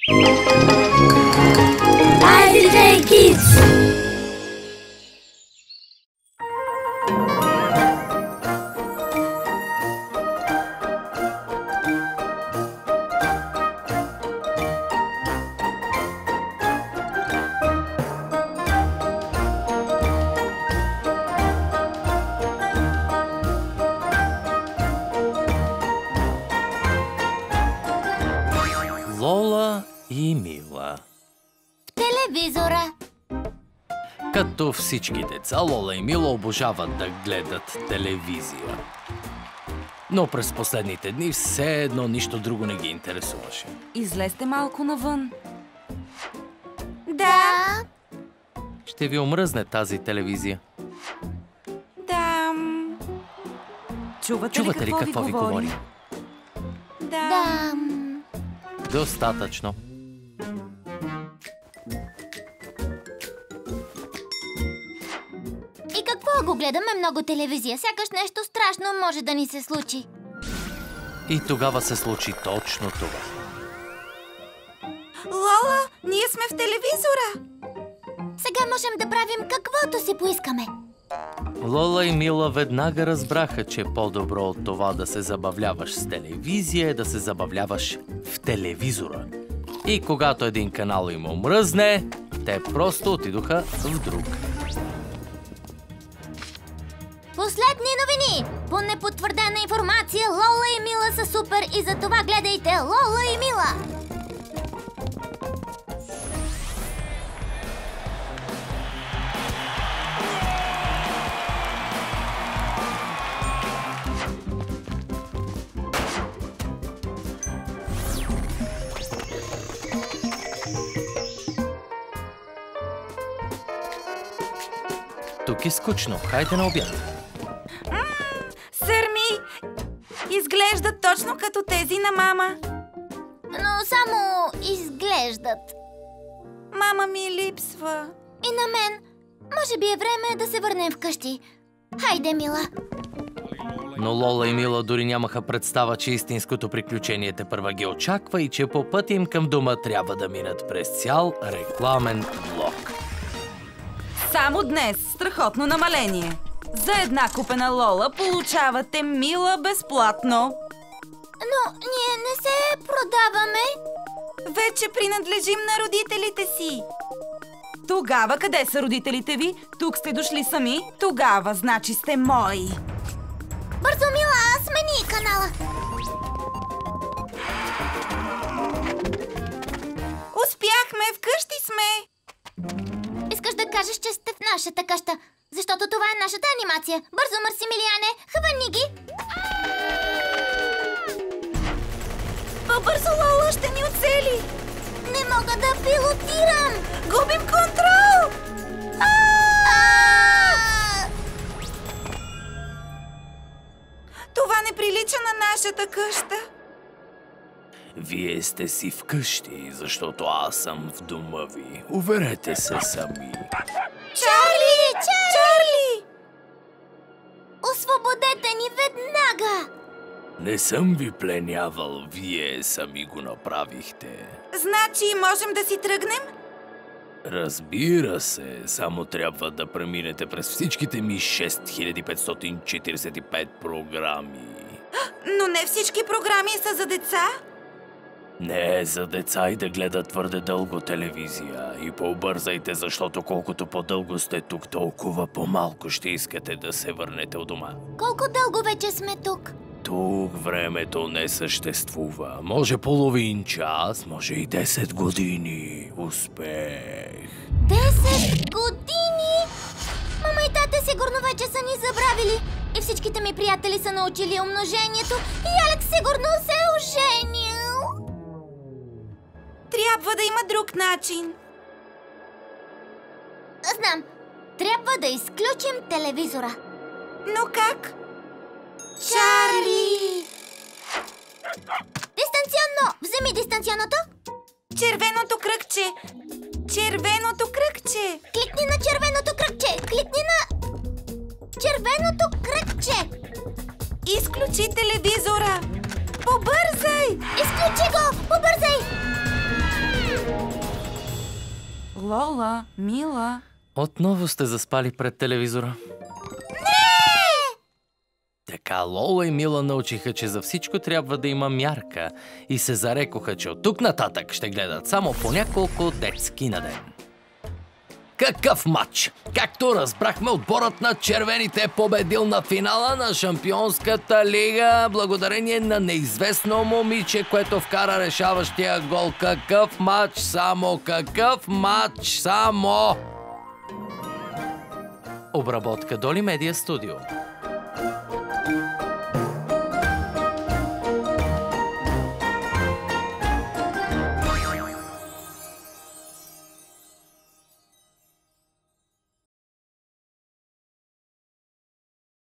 IDJ Kids! Лола и Мила. Телевизора. Като всички деца, Лола и Мила обожават да гледат телевизия. Но през последните дни все едно нищо друго не ги интересуваше. Излезте малко навън. Да. Ще ви омръзне тази телевизия. Да. Чувате ли какво ви говори? Да. Достатъчно. И какво го гледаме много телевизия? Сякаш нещо страшно може да ни се случи. И тогава се случи точно това. Лола, ние сме в телевизора. Сега можем да правим каквото си поискаме. Лола и Мила веднага разбраха, че по-добро от това да се забавляваш с телевизия е да се забавляваш в телевизора. И когато един канал им омръзне, те просто отидоха в друг. Последни новини! По непотвърдена информация, Лола и Мила са супер и затова гледайте Лола и Мила! Тук е скучно. Хайде на обяд. Сърми! Изглеждат точно като тези на мама. Но само изглеждат. Мама ми липсва. И на мен. Може би е време да се върнем вкъщи. Хайде, Мила. Но Лола и Мила дори нямаха представа, че истинското приключение тепърва ги очаква и че по пътя им към дома трябва да минат през цял рекламен блок. Само днес страхотно намаление. За една купена Лола получавате Мила безплатно. Но ние не се продаваме. Вече принадлежим на родителите си. Тогава къде са родителите ви? Тук сте дошли сами? Тогава значи сте мои. Бързо, Мила, смени канала. Успяхме, вкъщи сме. Искаш да кажеш, че сте в нашата къща, защото това е нашата анимация. Бързо, Марсимилиане, хвани ги! По-бързо, Лола, ще ни оцели! Не мога да пилотирам! Губим контрол! Това не прилича на нашата къща. Вие сте си вкъщи, защото аз съм в дома ви. Уверете се сами. Чарли! Чарли! Освободете ни веднага! Не съм ви пленявал, вие сами го направихте. Значи можем да си тръгнем? Разбира се, само трябва да преминете през всичките ми 6545 програми. Но не всички програми са за деца. Не е за деца и да гледат твърде дълго телевизия. И побързайте, защото колкото по-дълго сте тук, толкова по-малко ще искате да се върнете у дома. Колко дълго вече сме тук? Тук времето не съществува. Може половин час, може и 10 години. Успех! 10 години? Мама и тата сигурно вече са ни забравили. И всичките ми приятели са научили умножението. И Алекс сигурно се е оженил. Трябва да има друг начин. Знам. Трябва да изключим телевизора. Но как? Чарли! Дистанционно! Вземи дистанционното. Червеното кръгче! Червеното кръгче! Кликни на червеното кръгче! Кликни на червеното кръгче! Изключи телевизора! Побързай! Изключи го! Побързай! Лола, Мила. Отново сте заспали пред телевизора. Така Лола и Мила научиха, че за всичко трябва да има мярка и се зарекоха, че от тук нататък ще гледат само по няколко детски на ден. Какъв матч! Както разбрахме, отборът на червените е победил на финала на Шампионската лига благодарение на неизвестно момиче, което вкара решаващия гол. Какъв матч само! Какъв матч само! Обработка Доли Медиа Студио.